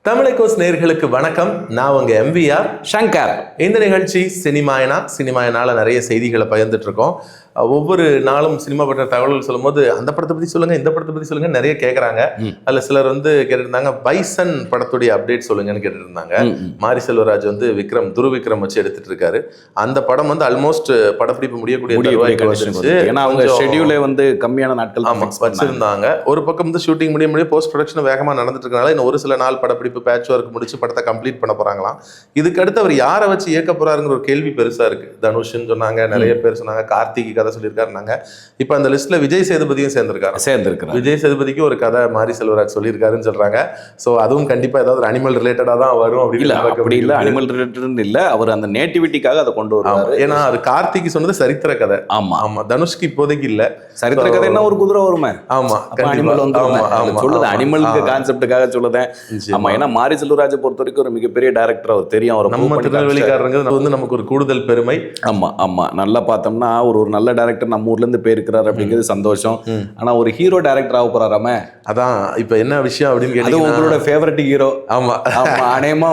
தமிழகோஸ் நேயர்களுக்கு வணக்கம். நான் உங்க எம்விஆர் சங்கர். இந்த நிகழ்ச்சி சினிமாயனால நிறைய செய்திகளை பகிர்ந்துட்டு இருக்கோம். ஒவ்வொரு நாளும் சினிமா பற்றின தகவல்கள் சொல்லும் போது அந்த படத்தை பத்தி சொல்லுங்க, இந்த படத்தை பத்தி சொல்லுங்க நிறைய கேட்கறாங்க. அதுல சிலர் கேட்டிருந்தாங்க பைசன் படத்துடைய அப்டேட் சொல்லுங்கன்னு கேட்டு இருந்தாங்க. மாரி செல்வராஜ் துருவிக்ரம் வச்சு எடுத்துட்டு இருக்காரு. அந்த படம் ஆல்மோஸ்ட் படப்பிடிப்பு முடியக்கூடிய ஏன்னா அவங்க ஷெட்யூலே கம்மியான நாட்கள் வச்சிருந்தாங்க. ஒரு பக்கம் ஷூட்டிங் முடிய போஸ்ட் ப்ரொடக்ஷன் வேகமா நடந்துட்டு இருக்கனால இன்னும் ஒரு சில நாள் படப்பிடிப்பு பேட்ச் ஒர்க் முடிச்சு படத்தை கம்ப்ளீட் பண்ண போறாங்களாம். இதுக்கு அடுத்து அவர் யாரை வச்சு இயக்க போறாருங்கிற ஒரு கேள்வி பெருசா இருக்கு. தனுஷ்ன்னு சொன்னாங்க, நிறைய பேர் சொன்னாங்க, கார்த்திக் கதை சொல்லியிருக்காருனாங்க. இப்ப அந்த லிஸ்ட்ல விஜய் சேதுபதியும் சேர்ந்திருக்காரு. விஜய் சேதுபதிக்கு ஒரு கதை மாரி செல்வராஜ் சொல்லியிருக்காருன்னு சொல்றாங்க. சோ அதுவும் கண்டிப்பா ஏதாவது ஒரு அனிமல் ரிலேட்டடா தான் வரும். அப்படி இல்ல, அனிமல் ரிலேட்டட் இல்ல, அவர் அந்த நேட்டிவிட்டிக்காக அதை கொண்டு வருவாரு. ஏன்னா அது கார்த்திக் சொன்னது சரித்திர கதை. ஆமா தனுஷ்க்கு இப்போதைக்கு இல்ல சரித்திர கதை. என்ன ஒரு குதிரை வருமே. ஆமா அனிமல் சொல்லுது, அனிமலுக்கு கான்செப்டுக்காக சொல்லுதேன். ஆமா, ஏன்னா மாரி செல்வராஜை பொறுத்த வரைக்கும் ஒரு மிகப்பெரிய டைரக்டர். அவர் தெரியும், அவர் நம்ம திருநெல்வேலிக்காரங்க நமக்கு ஒரு கூடுதல் பெருமை. ஆமா நல்லா பார்த்தோம்னா ஒரு நல்ல டைரக்டர் நம்ம ஊர்ல இருந்து போயிருக்கிறாரு அப்படிங்கிறது சந்தோஷம். ஆனா ஒரு ஹீரோ டைரக்டர் ஆக போறாராம. அதான் இப்ப என்ன விஷயம் அப்படின்னு கேட்டீங்கன்னா, உங்களோட ஃபேவரட் ஹீரோ. ஆமா அநேகமா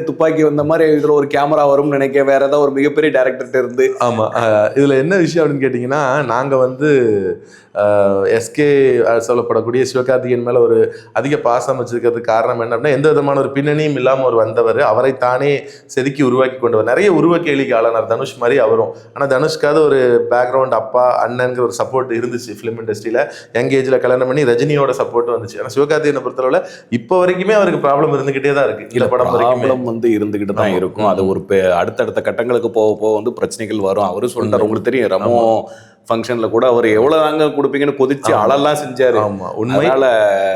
துப்பாக்கி வந்த மாதிரி இதுல ஒரு கேமரா வரும்னு நினைக்க, வேற ஏதாவது ஒரு மிகப்பெரிய டைரக்டர் இருந்து. ஆமா இதுல என்ன விஷயம் அப்படின்னு கேட்டீங்கன்னா, நாங்க எஸ்கே சொல்லப்படக்கூடிய சிவகார்த்திகேயன் மேல ஒரு அதிக பாசம் வச்சிருக்கிறதுக்கு காரணம் என்ன அப்படின்னா, எந்த விதமான ஒரு பின்னணியும் இல்லாம ஒரு வந்தவர், அவரை தானே செதுக்கி உருவாக்கி கொண்டவர். நிறைய உருவ கேளிக்கை ஆளானார் தனுஷ் மாதிரி அவரும். ஆனா தனுஷ்காவது ஒரு பேக்ரவுண்ட் அப்பா அண்ணன்கிற ஒரு சப்போர்ட் இருந்துச்சு ஃபிலிம் இண்டஸ்ட்ரியில. யங் ஏஜ்ல கல்யாணம் பண்ணி ரஜினியோட சப்போர்ட் வந்துச்சு. ஆனா சிவகார்த்திகேயனை பொறுத்தளவுல இப்போ வரைக்குமே அவருக்கு ப்ராப்ளம் இருந்துகிட்டே தான் இருக்கு. இந்த படம் வரைக்கும் இருந்துகிட்டு தான் இருக்கும். அது ஒரு அடுத்தடுத்த கட்டங்களுக்கு போக போக பிரச்சனைகள் வரும். அவரு சொல்லிட்டாரு, உங்களுக்கு தெரியும், ரமோ ஃபங்க்ஷன்ல கூட அவர் எவ்வளவு தாங்க கொடுப்பீங்கன்னு கொதிச்சு அழலாம் செஞ்சாரு. ஆமா உண்மையால.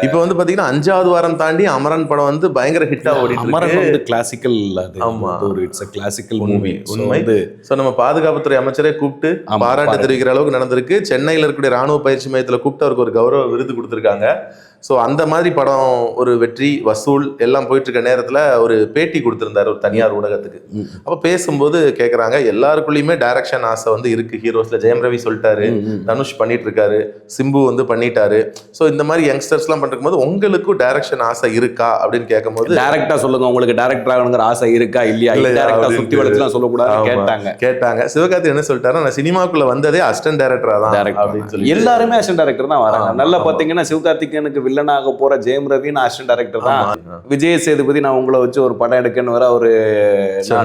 இப்ப பாத்தீங்கன்னா 5வது வாரம் தாண்டி அமரன் படம் பயங்கர ஹிட்டா ஓடிட்டு இருக்கு. அமரன் கிளாசிக்கல். ஆமா, ஒரு இட்ஸ் a classical மூவி. உண்மை. சோ நம்ம பாதுகாப்புத்துறை அமைச்சரே கூப்பிட்டு பாராட்டு தெரிவிக்கிற அளவுக்கு நடந்திருக்கு. சென்னையில இருக்கக்கூடிய ராணுவ பயிற்சி மையத்துல கூப்பிட்டு அவருக்கு ஒரு கௌரவ விருது கொடுத்திருக்காங்க. ஸோ அந்த மாதிரி படம் ஒரு வெற்றி வசூல் எல்லாம் போயிட்டு இருக்க நேரத்தில் ஒரு பேட்டி கொடுத்துருந்தாரு ஒரு தனியார் ஊடகத்துக்கு. அப்போ பேசும்போது கேட்குறாங்க, எல்லாருக்குள்ளேயுமே டைரக்ஷன் ஆசை இருக்கு. ஹீரோஸ்ல ஜெயம் ரவி சொல்லிட்டாரு, தனுஷ் பண்ணிட்டு இருக்காரு, சிம்பு பண்ணிட்டாரு. ஸோ இந்த மாதிரி யங்ஸ்டர்ஸ்லாம் பண்ணிருக்கும் போது உங்களுக்கும் டைரக்ஷன் ஆசை இருக்கா அப்படின்னு கேட்கும்போது, டைரக்டா சொல்லுங்க, உங்களுக்கு டைரக்டர் ஆகணுங்கிற ஆசை இருக்கா இல்லையா, சுத்தி வளர்த்துலாம் சொல்லக்கூடாது கேட்டாங்க. சிவகார்த்திகேயன் என்ன சொல்லிட்டாரு, நான் சினிமாக்குள்ள வந்ததே அசிஸ்டன்ட் டைரக்டரா தான் அப்படின்னு சொல்லி. எல்லாருமே அசிஸ்டன்ட் டைரக்டர் தான் வராங்க. நல்லா பாத்தீங்கன்னா சிவகார்த்திகேயனுக்கு வில்லனாக போற ஜெயம் ரவின்னு அசிஸ்டன்ட் டைரக்டர் தான். விஜய் சேதுபதி நான் உங்களை வச்சு ஒரு படம் எடுக்கன்னு வர ஒரு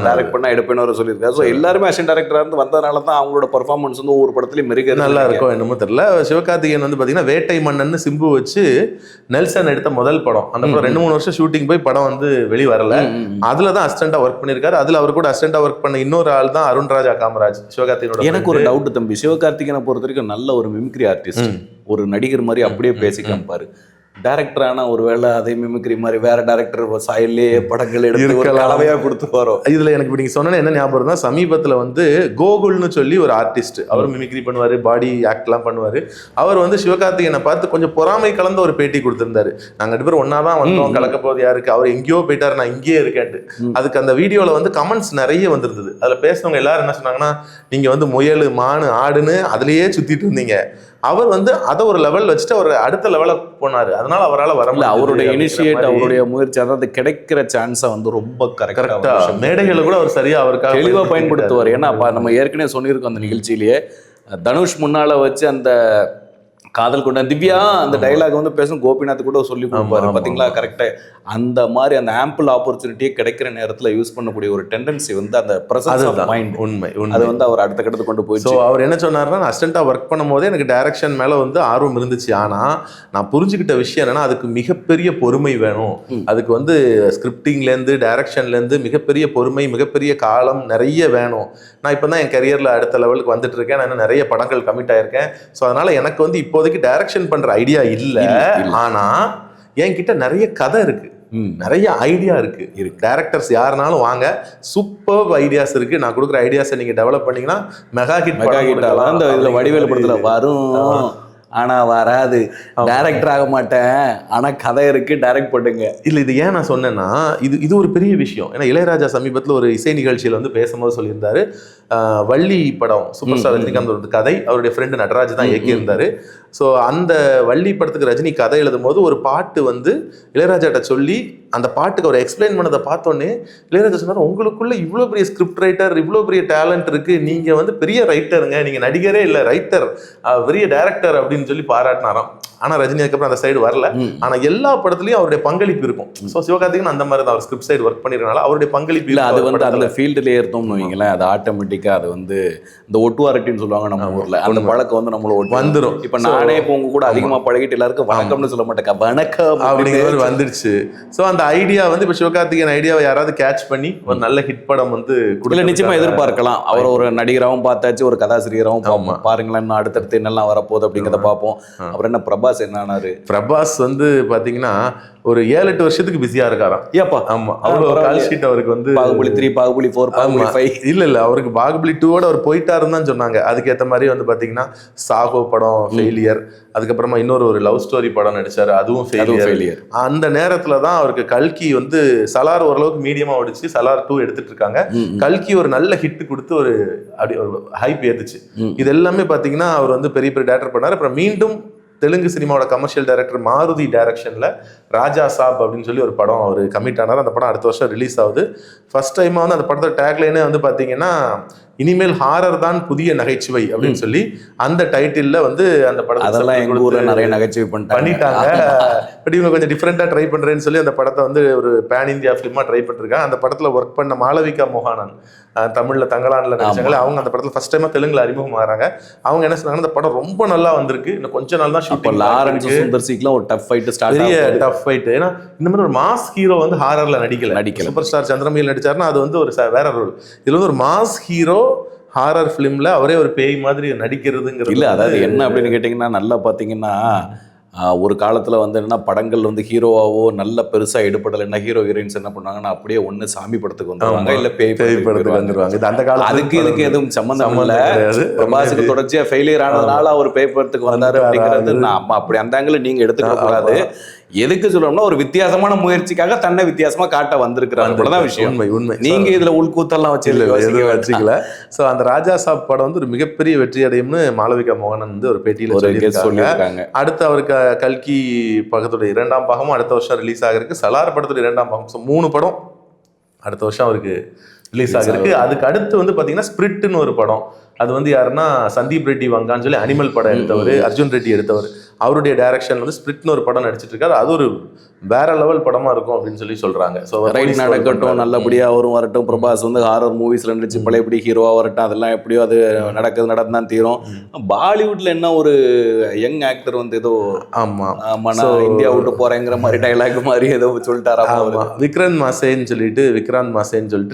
டைரக்ட் பண்ணா எடுப்பேன்னு வர சொல்லியிருக்காரு. ஸோ எல்லாருமே அசிஸ்டன்ட் டைரக்டரா இருந்து வந்ததுனால தான் அவங்களோட பெர்ஃபார்மன்ஸ் ஒவ்வொரு படத்துலயும் மிக நல்லா இருக்கும். என்னமோ தெரியல. சிவகார்த்திகேயன் பாத்தீங்கன்னா வேட்டை மன்னன் சிம்பு வச்சு நெல்சன் எடுத்த முதல் படம். அந்த படம் 2-3 வருஷம் ஷூட்டிங் போய் படம் வெளி வரல. அதுலதான் அசிஸ்டன்டா ஒர்க் பண்ணிருக்காரு. அதுல அவர் கூட அசிஸ்டன்டா ஒர்க் பண்ண இன்னொரு ஆள் தான் அருண்ராஜா காமராஜ், சிவகார்த்திகேயனோட. எனக்கு ஒரு டவுட் தம்பி, சிவகார்த்திகேயனை பொறுத்த வரைக்கும் நல்ல ஒரு மிமிக்ரி ஆர்டிஸ்ட், ஒரு நடிகர் மாதிரி அப்படியே பேசிக்கலாம் பாரு. டைரக்டரான ஒருவேளை அதே மிமிக்ரி மாதிரி வேற டைரக்டர் சாயல்லே படங்கள் எடுத்து கலவையா கொடுத்து வரோம். இதுல எனக்கு நீங்க சொன்ன என்ன ஞாபகம் தான், சமீபத்துல கோகுல்னு சொல்லி ஒரு ஆர்டிஸ்ட், அவர் மிமிக்ரி பண்ணுவாரு, பாடி ஆக்ட் எல்லாம் பண்ணுவாரு. அவர் சிவகார்த்திகேயனை பார்த்து கொஞ்சம் பொறாமை கலந்த ஒரு பேட்டி கொடுத்திருந்தாரு. நாங்க 2 பேரும் ஒன்னாதான் வந்தோம், கலக்க போது யாருக்கு, அவர் எங்கேயோ போயிட்டாரு, நான் இங்கேயே இருக்கேன்ட்டு. அதுக்கு அந்த வீடியோல கமெண்ட்ஸ் நிறைய வந்திருந்தது. அதுல பேசுனவங்க எல்லாரும் என்ன சொன்னாங்கன்னா, நீங்க முயல் மானு ஆடுன்னு அதுலயே சுத்திட்டு இருந்தீங்க. அவர் அதை ஒரு லெவல் வச்சுட்டு அவர் அடுத்த லெவல போனாரு. அதனால அவரால் வர முடியல. அவருடைய இனிஷியேட், அவருடைய முயற்சி, அதாவது கிடைக்கிற சான்ஸை ரொம்ப கரெக்டா மேடைகளை கூட அவர் சரியா அவருக்கு தெளிவா பயன்படுத்துவார். ஏன்னா நம்ம ஏற்கனவே சொல்லியிருக்கோம் அந்த நிகழ்ச்சியிலேயே, தனுஷ் முன்னால வச்சு அந்த காதல் கொண்ட திவ்யா அந்த டைலாக் பேசும், கோபிநாத் கூட சொல்லி கொடுப்பாரு பாத்தீங்களா. கரெக்டா அந்த மாதிரி அந்த ஆம்பிள் ஆப்பர்ச்சுனிட்டியை கிடைக்கிற நேரத்துல யூஸ் பண்ணக்கூடிய ஒரு டெண்டன்சி அந்த பிரசன்ஸ் ஆஃப் மைண்ட். உண்மை அது அவர் அடுத்த கட்டத்துக்கு கொண்டு போய். ஸோ அவர் என்ன சொன்னார்னா, அசிஸ்டண்டா ஒர்க் பண்ணும் போதே எனக்கு டைரக்ஷன் மேல ஆர்வம் இருந்துச்சு. ஆனா நான் புரிஞ்சுக்கிட்ட விஷயம் என்னன்னா, அதுக்கு மிகப்பெரிய பொறுமை வேணும். அதுக்கு ஸ்கிரிப்டிங்ல இருந்து டைரக்ஷன்ல இருந்து மிகப்பெரிய பொறுமை, மிகப்பெரிய காலம் நிறைய வேணும். நான் இப்பதான் என் கரியர்ல அடுத்த லெவலுக்கு வந்துட்டு இருக்கேன். நான் நிறைய படங்கள் கமிட் ஆயிருக்கேன். ஸோ அதனால எனக்கு இப்போதைக்கு டைரக்ஷன் பண்ற ஐடியா இல்ல. ஆனா என்கிட்ட நிறைய கதை இருக்கு, நிறைய ஐடியா இருக்கு. டைரக்டர்ஸ் யாருனாலும் வாங்க, சூப்பர் ஐடியாஸ் இருக்கு. நான் கொடுக்குற ஐடியாஸை நீங்க டெவலப் பண்ணீங்கன்னா மெகா ஹிட் இதுல வடிவேலு படத்துல வரும். ஆனா வராது, டைரக்டர் ஆக மாட்டேன், ஆனா கதை இருக்கு, டைரக்ட் பண்ணுங்க. இல்ல இது ஏன் நான் சொன்னேன்னா, இது ஒரு பெரிய விஷயம். ஏன்னா இளையராஜா சமீபத்தில் ஒரு இசை நிகழ்ச்சியில பேசும்போது சொல்லியிருந்தாரு, வள்ளி படம் சூப்பர் ஸ்டார் ரஜினிகாந்த் கதை அவருடைய ஃப்ரெண்டு நடராஜ் தான் இயக்கியிருந்தாரு. ஸோ அந்த வள்ளி படத்துக்கு ரஜினி கதை எழுதும் போது ஒரு பாட்டு வந்து இளையராஜாட்ட சொல்லி அந்த பாட்டுக்கு அவர் எக்ஸ்பிளைன் பண்ணதை பார்த்தோன்னே இளையராஜா சொன்னார், உங்களுக்குள்ள இவ்வளோ பெரிய ஸ்கிரிப்ட் ரைட்டர், இவ்வளோ பெரிய டேலண்ட் இருக்கு, நீங்க வந்து பெரிய ரைட்டருங்க, நீங்க நடிகரே இல்லை ரைட்டர், பெரிய டைரக்டர் அப்படின்னு சொல்லி பாராட்டினாராம். ஆனா ரஜினி அதுக்கப்புறம் அந்த சைடு வரல. ஆனா எல்லா படத்துலயும் அவருடைய பங்களிப்பு இருக்கும். ஸோ சிவகார்த்திகேயன் அந்த மாதிரி தான் அவர் ஸ்கிரிப்ட் சைடு ஒர்க் பண்ணிருக்கனால அவருடைய பங்களிப்பு இல்லை. அது வந்து அந்த ஃபீல்டுலேயே இருந்தோம்னு வைங்களேன், அது ஆட்டோமேட்டிக்காக அது வந்து இந்த ஒட்டுவாரட்டின்னு சொல்லுவாங்க நம்ம ஊரில், அந்த பழக்கம் வந்து நம்மள வந்துடும். இப்போ நானே இப்போ உங்க கூட அதிகமாக பழகிட்டு எல்லாருக்கும் வணக்கம்னு சொல்ல மாட்டேன், வணக்கம் அப்படிங்கிறது வந்துருச்சு. ஸோ அந்த ஐடியா வந்து இப்போ சிவகார்த்திகேயன் ஐடியாவை யாராவது கேட்ச் பண்ணி ஒரு நல்ல ஹிட் படம் வந்து இல்லை நிச்சயமா எதிர்பார்க்கலாம். அவர் ஒரு நடிகராகவும் பார்த்தாச்சு, ஒரு கதாசிரியராகவும் பார்ப்போம். பாருங்களேன் அடுத்தடுத்து என்னெல்லாம் வரப்போகுது அப்படிங்கிறத பார்ப்போம். அப்புறம் என்ன பிரபாஸ் என்னானாரு? பிரபாஸ் வந்து பாத்தீங்கன்னா ஒரு 7-8 வருஷத்துக்கு பிஸியா இருக்காராம். ஏப்பா ஆமா, அவ்வளவு கால் ஷீட் அவருக்கு வந்து பாகுபலி 3, பாகுபலி 4, பாகுபலி 5 இல்ல அவருக்கு பாகுபலி 2 அவர் போயிட்டாருன்னு தான் சொன்னாங்க. அதுக்கேற்ற மாதிரி வந்து பாத்தீங்கன்னா சாகோ படம் ஃபெயிலியர், அதுக்கப்புறமா இன்னொரு ஒரு லவ் ஸ்டோரி படம் நடிச்சாரு, அதுவும் ஃபெயிலியர். அந்த நேரத்துல தான் அவருக்கு கல்கி வந்து சலார் ஓரளவுக்கு மீடியமா ஓடிச்சு, சலார் 2 எடுத்துட்டு இருக்காங்க. கல்கி ஒரு நல்ல ஹிட் கொடுத்து ஒரு அப்படி ஒரு ஹைப் ஏத்துச்சு. இது எல்லாமே பாத்தீங்கன்னா அவர் வந்து பெரிய பெரிய டேரக்டர் பண்ணாரு. அப்புறம் மீண்டும் தெலுங்கு சினிமாவோட கமர்ஷியல் டைரக்டர் மாருதி டைரக்ஷன்ல ராஜா சாப் அப்படின்னு சொல்லி ஒரு படம் அவர் கமிட் ஆனார். அந்த படம் அடுத்த வருஷம் ரிலீஸ் ஆகுது. ஃபர்ஸ்ட் டைமா வந்து அந்த படத்தோட டேக்லைனே வந்து பாத்தீங்கன்னா இனிமேல் ஹாரர் தான் புதிய நகைச்சுவை அப்படின்னு சொல்லி அந்த டைட்டில்ல வந்து அந்த படத்தை அதெல்லாம் எங்க ஊர்ல நிறைய நகைச்சுவை பண்ணிட்டாங்க. பட் இவங்க கொஞ்சம் டிஃப்ரெண்டா ட்ரை பண்றேன்னு சொல்லி அந்த படத்தை வந்து ஒரு பேன் இந்தியா ஃபிலிமா ட்ரை பண்ணிருக்காங்க. அந்த படத்துல ஒர்க் பண்ண மாளவிகா மோகனன், தமிழ்ல தங்கலான்ல நடிச்சாங்களே, அவங்க அந்த படத்துல ஃபர்ஸ்ட் டைமா தெலுங்குல அறிமுகம் ஆறாங்க. அவங்க என்ன சொன்னாங்க, அந்த படம் ரொம்ப நல்லா வந்திருக்கு, இன்னும் கொஞ்ச நாள் தான் ஷூட்டிங். லாரன்ஸ் சுந்தர் சிக்லாம் ஒரு டஃப் ஃபைட் ஸ்டார்ட், பெரிய டஃப் ஃபைட். ஏன்னா இந்த மாதிரி ஒரு மாஸ் ஹீரோ வந்து ஹாரர்ல நடிக்கல. சூப்பர் ஸ்டார் சந்திரமுகியில் நடிச்சாருன்னா அது வந்து ஒரு வேற ரோல். இதுல வந்து ஒரு மாஸ் ஹீரோ ஹாரர் ஃபிலிம்ல அவரே ஒரு பேய் மாதிரி நடிக்கிறதுங்கிறது இல்ல. அதாவது என்ன அப்படின்னு கேட்டீங்கன்னா, நல்லா பாத்தீங்கன்னா ஒரு காலத்துல வந்து என்ன படங்கள் வந்து ஹீரோவாவோ நல்ல பெருசா எடுபடலைன்னா ஹீரோ ஹீரோயின்ஸ் என்ன பண்ணுவாங்கன்னா அப்படியே ஒண்ணு சாமி படத்துக்கு வந்துருவாங்க, இல்ல பேய் படத்துக்கு வந்துருவாங்க. இது அந்த காலம். அதுக்கு இதுக்கு எதுவும் சம்பந்தம் இல்ல. பிரபாஸுக்கு தொடர்ச்சியா ஃபெயிலியர் ஆனதுனால அவர் பேய் படத்துக்கு வந்தாரு அப்படிங்கிறது அப்படி அந்த ஆங்கிள் நீங்க எடுத்துக்க கூடாது. எதுக்கு சொல்றோம்னா ஒரு வித்தியாசமான முயற்சிக்காக தன்னை வித்தியாசமா காட்ட வந்திருக்கிறாங்க விஷயம். உண்மை. நீங்க இதுல உள்கூத்தெல்லாம் வச்சுக்கல. சோ அந்த ராஜா சாப் படம் வந்து ஒரு மிகப்பெரிய வெற்றி அடையும்னு மாளவிகா மோகனன் வந்து ஒரு பேட்டியில சொல்லியிருக்காங்க. அடுத்து அவருக்கு கல்கி பகத்தோட 2ஆம் பாகமும் அடுத்த வருஷம் ரிலீஸ் ஆகிருக்கு. சலார் படத்தோட 2ஆம் பாகம். 3 படம் அடுத்த வருஷம் அவருக்கு ரிலீஸ் ஆகிருக்கு. அதுக்கு அடுத்து வந்து பாத்தீங்கன்னா ஸ்பிரிட்னு ஒரு படம். அது வந்து யாருன்னா சந்தீப் ரெட்டி வங்கான்னு சொல்லி அனிமல் படம் எடுத்தவர், அர்ஜுன் ரெட்டி எடுத்தவர். அவருடைய டைரக்ஷன் வந்து ஸ்பிரிட்னு ஒரு படம் நடிச்சிட்டு இருக்காரு. அது ஒரு வேற லெவல் படமா இருக்கும் அப்படின்னு சொல்லி சொல்றாங்க. ஸோ ரைட் நடக்கட்டும், நல்லபடியா அவரும் வரட்டும். பிரபாஸ் வந்து ஹாரர் மூவிஸ்ல நடிச்சு பழையபடி ஹீரோவா வரட்டும். அதெல்லாம் எப்படியோ அது நடந்துதான் தீரும். பாலிவுட்ல என்ன ஒரு யங் ஆக்டர் வந்து ஏதோ நான் இந்தியா விட்டு போறேங்கிற மாதிரி டைலாக் மாதிரி ஏதோ சொல்லிட்டாரா, விக்ராந்த் மாசேன்னு சொல்லிட்டு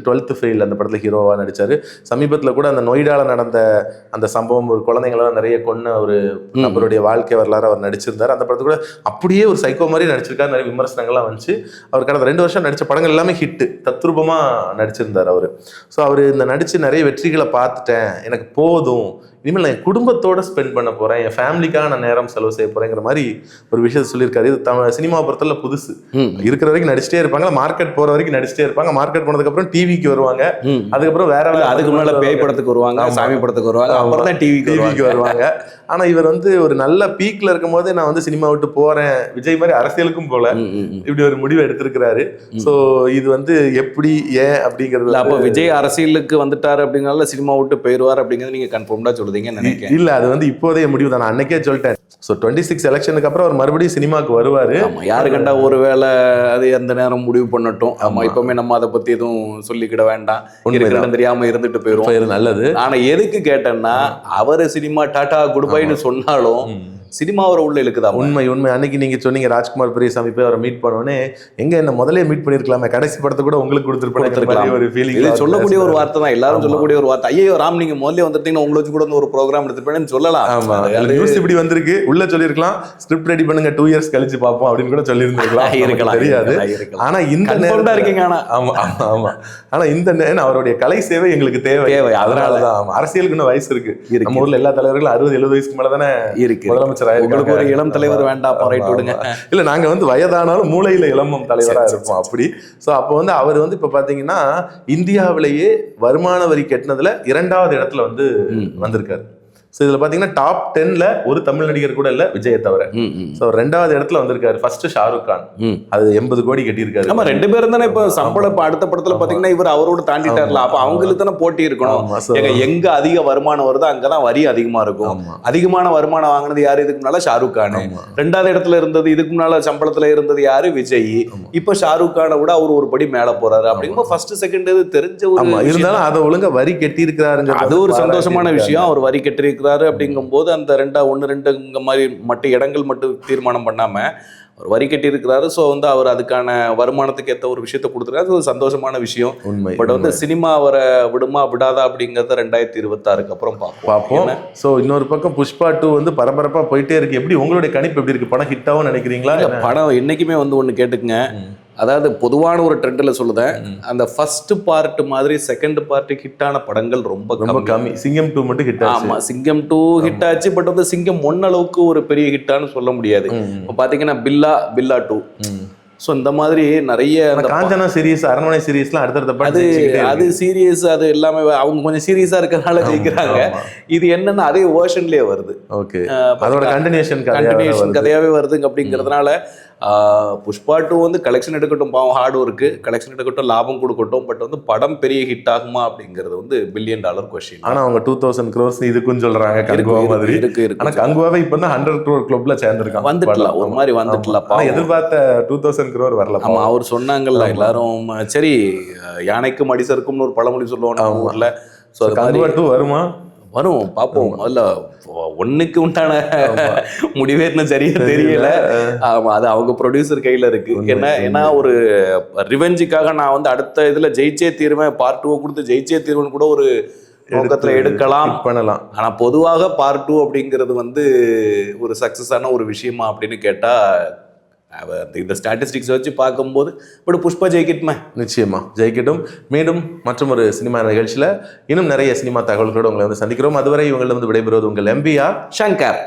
12th ஃபெயில் அந்த படத்துல ஹீரோவா நடிச்சாரு. சமீபத்துல கூட அந்த நொய்டால நடந்த அந்த சம்பவம், ஒரு குழந்தைங்களெல்லாம் நிறைய கொன்ன ஒரு நபருடைய வாழ்க்கை வரலாறு அவர் நடிச்சிருந்தார். அந்த படத்துல கூட அப்படியே ஒரு சைக்கோ மாதிரி நடிச்சிருக்காரு. நிறைய விமர்சனங்கள்லாம் வந்துச்சு. அவர் கடந்த 2 வருஷம் நடிச்ச படங்கள் எல்லாமே ஹிட், தத்ரூபமா நடிச்சிருந்தார் அவரு. ஸோ அவர் இந்த நடிச்சு நிறைய வெற்றிகளை பார்த்துட்டேன், எனக்கு போதும், இனிமேல் நான் என் குடும்பத்தோட ஸ்பெண்ட் பண்ண போறேன், என் ஃபேமிலிக்காக நான் நேரம் செலவு செய்ய போறேங்கிற மாதிரி ஒரு விஷயத்தை சொல்லியிருக்காரு. இது சினிமா பொறுத்தல புதுசு. இருக்கிற வரைக்கும் நடிச்சிட்டே இருப்பாங்க, மார்க்கெட் போற வரைக்கும் நடிச்சிட்டே இருப்பாங்க, மார்க்கெட் போனதுக்கு அப்புறம் டிவிக்கு வருவாங்க, அதுக்கப்புறம் வேற அதுக்கு முன்னால பேய் படத்துக்கு வருவாங்க, சாமி படத்துக்கு வருவாங்க, அப்புறம் தான் டிவிக்கு வருவாங்க. ஆனா இவர் வந்து ஒரு நல்ல பீக்ல இருக்கும் போதே நான் வந்து சினிமா விட்டு போறேன், விஜய் மாதிரி அரசியலுக்கும் போல இப்படி ஒரு முடிவு எடுத்திருக்கிறாரு. சோ இது வந்து எப்படி ஏன் அப்படிங்கிறது. அப்ப விஜய் அரசியலுக்கு வந்துட்டாரு அப்படிங்கறதுல சினிமா விட்டு போயிருவார் அப்படிங்கறது நீங்க கன்ஃபார்ம்டா சொல்லுங்க. இல்ல அது வந்து இப்போதைய முடிவு தான், அன்னைக்கே சொல்லிட்டேன். ஸோ 26 எலெக்ஷனுக்கு அப்புறம் அவர் மறுபடியும் சினிமாவுக்கு வருவாரு. யாரு கண்டா ஒரு வேளை அது எந்த நேரம் முடிவு பண்ணட்டும். ஆமா, இப்பவுமே நம்ம அதை பத்தி எதுவும் சொல்லிக்கிட வேண்டாம், தெரியாம இருந்துட்டு போயிரும், நல்லது. ஆனா எதுக்கு கேட்டேன்னா அவரு சினிமா டாடா குட் பைன்னு சொன்னாலும் சினிமாவோட உள்ள இழுக்குதா? உண்மை. அன்னைக்கு நீங்க சொன்னீங்க ராஜ்குமார் பெரியசாமி போய் அவரை மீட் பண்ணோன்னே, எங்க என்ன முதலே மீட் பண்ணிருக்கலாமே, கடைசி படத்தை கூட உங்களுக்கு கொடுத்துருப்பேன் ஒரு ஃபீலிங். இது சொல்லக்கூடிய ஒரு வார்த்தை தான், எல்லாரும் சொல்லக்கூடிய ஒரு வார்த்தை. ஐயோ ராம், நீங்க முதல்ல வந்துட்டீங்கன்னா உங்களை வச்சு கூட ஒரு ப்ரோக்ராம் எடுத்துப்பேன்னு சொல்லலாம். ஆமா, நியூஸ் இப்படி வந்திருக்கு, உள்ள சொல்லிருக்கலாம் ஸ்கிரிப்ட் ரெடி பண்ணுங்க 2 இயர்ஸ் கழிச்சு பார்ப்போம் அப்படின்னு கூட சொல்லியிருந்திருக்கலாம், தெரியாது. ஆனா இந்த நேரம் இருக்கீங்க. ஆனா இந்த நேரம் அவருடைய கலை சேவை எங்களுக்கு தேவை. அதனாலதான் அரசியலுக்கு இன்னும் வயசு இருக்கு. நம்ம ஊர்ல எல்லா தலைவர்களும் 60-70 வயசுக்கு மேலதானே இருக்கு. உங்களுக்கு ஒரு இளம் தலைவர் வேண்டாம், ரைட் விடுங்க. இல்ல நாங்க வந்து வயதானாலும் மூளையில இளமம் தலைவரா இருப்போம் அப்படி. சோ அப்போ வந்து அவர் வந்து இப்ப பாத்தீங்கன்னா இந்தியாவிலேயே வருமான வரி கட்டினதுல 2வது இடத்துல வந்து வந்திருக்காரு. ஸோ இதுல பாத்தீங்கன்னா டாப் 10ல ஒரு தமிழ் நடிகர் கூட இல்ல, விஜயை தவிர. ஸோ 2வது இடத்துல வந்திருக்காரு. ஃபர்ஸ்ட் ஷாருக் கான், அது 80 கோடி கட்டியிருக்காரு. ஆமா, 2 பேரும் தானே இப்ப சம்பளம். இப்ப அடுத்த படத்துல பாத்தீங்கன்னா இவர் அவரோட தாண்டிட்டார்ல, அப்ப அவங்களுக்கு தானே போட்டி இருக்கணும். எங்க அதிக வருமானம் வருதோ அங்கதான் வரி அதிகமா இருக்கும். அதிகமான வருமானம் வாங்கினது யாரு இதுக்கு முன்னால? ஷாருக் கான். 2வது இடத்துல இருந்தது இதுக்கு முன்னால சம்பளத்துல இருந்தது யாரு? விஜய். இப்ப ஷாருக் கானை விட அவர் ஒரு படி மேல போறாரு. அப்படிங்கும்போது ஃபர்ஸ்ட் செகண்ட் தெரிஞ்ச ஒரு இருந்தாலும் அதை ஒழுங்கா வரி கட்டி இருக்கிறாருங்க. அது ஒரு சந்தோஷமான விஷயம். அவர் வரி கட்டிருக்கிறாரு அப்படிங்கும் போது அந்த 1-2 மாதிரி மட்டும் இடங்கள் மட்டும் தீர்மானம் பண்ணாம அவர் வரி கட்டி இருக்கிறாரு. ஸோ வந்து அவர் அதுக்கான வருமானத்துக்கு ஏற்ற ஒரு விஷயத்த கொடுத்துருக்காரு. அது ஒரு சந்தோஷமான விஷயம். உண்மை. பட் வந்து சினிமா அவரை விடுமா விடாதா அப்படிங்கறத 2026க்கு அப்புறம் பார்ப்போம். ஸோ இன்னொரு பக்கம் புஷ்பா 2 வந்து பரபரப்பா போயிட்டே இருக்கு. எப்படி உங்களுடைய கணிப்பு எப்படி இருக்கு? படம் ஹிட் ஆகும் நினைக்கிறீங்களா? படம் என்னைக்குமே வந்து ஒண்ணு கேட்டுக்குங்க, அதாவது பொதுவான ஒரு ட்ரெண்ட்ல சொல்லுதேன், அந்த ஃபர்ஸ்ட் பார்ட் மாதிரி செகண்ட் பார்ட் ஹிட்டான படங்கள் ரொம்ப கம்மி. சிங்கம் 2 மட்டும் ஹிட் ஆச்சு. ஆமா, சிங்கம் 2 ஹிட் ஆச்சு. பட் வந்து சிங்கம் 1 அளவுக்கு ஒரு பெரிய ஹிட்டான்னு சொல்ல முடியாது. இப்போ பாத்தீங்கன்னா பில்லா 2. ஸோ இந்த மாதிரி நிறைய காஞ்சனா சீரிஸ், அரண்மனை சீரிஸ்லாம் அடுத்தடுத்த அது சீரியஸ், அது எல்லாமே அவங்க கொஞ்சம் சீரியஸா இருக்கிறதுனால ஜெயிக்கிறாங்க. இது என்னன்னா அதே வேர்ஷன்லயே வருது. ஓகே, அதோட கண்டினியூஷன் கதையாவே வருதுங்க. அப்படிங்கிறதுனால புஷ்பா 2 வந்து கலெக்ஷன் எடுக்கட்டும், பாவம் ஹார்ட் ஒர்க்கு, கலெக்ஷன் எடுக்கட்டும், லாபம் கொடுக்கட்டும். பட் வந்து படம் பெரிய ஹிட் ஆகுமா அப்படிங்கிறது வந்து $1 பில்லியன் கொஸ்டின். ஆனா அவங்க 2000 crores இதுக்குன்னு சொல்றாங்க. கங்குவா மாதிரி இருக்கு. ஆனா கங்குவாவே இப்ப தான் 100 crore கிளப்ல சேர்ந்திருக்காங்க. வந்துட்டலாம், ஒரு மாதிரி வந்துட்டலாம். எதிர்பார்த்த 2000 crore வரல. ஆமா, அவர் சொன்னாங்கல்ல எல்லாரும். சரி, யானைக்கும் அடிசருக்கும்னு ஒரு பழமொழி சொல்லுவோம் ஊர்ல. ஸோ கங்குவா 2 வருமா? வரும், பார்ப்போம். முதல்ல 1க்கு உண்டான முடிவே இன்னும் சரியா தெரியல. ஆமா, அது அவங்க ப்ரொடியூசர் கையில இருக்கு. ஏன்னா ஒரு ரிவெஞ்சுக்காக நான் வந்து அடுத்த இதுல ஜெயிச்சே தீருவேன், பார்ட் 2 கொடுத்து ஜெயிச்சே தீர்வேன் கூட ஒரு நோக்கத்துல எடுக்கலாம் பண்ணலாம். ஆனா பொதுவாக பார்ட் 2 அப்படிங்கிறது வந்து ஒரு சக்சஸான ஒரு விஷயமா அப்படின்னு கேட்டா இந்த ஸ்டாட்டிஸ்டிக்ஸ் வச்சு பார்க்கும்போது பட் புஷ்பா ஜெயிக்கட்டுமே. நிச்சயமா ஜெயிக்கட்டும். மீண்டும் மற்றும் ஒரு சினிமா நிகழ்ச்சியில் இன்னும் நிறைய சினிமா தகவல்களோடு உங்களை வந்து சந்திக்கிறோம். அதுவரை இவங்களிடம் வந்து விடைபெறுவது உங்கள் MBR சங்கர்.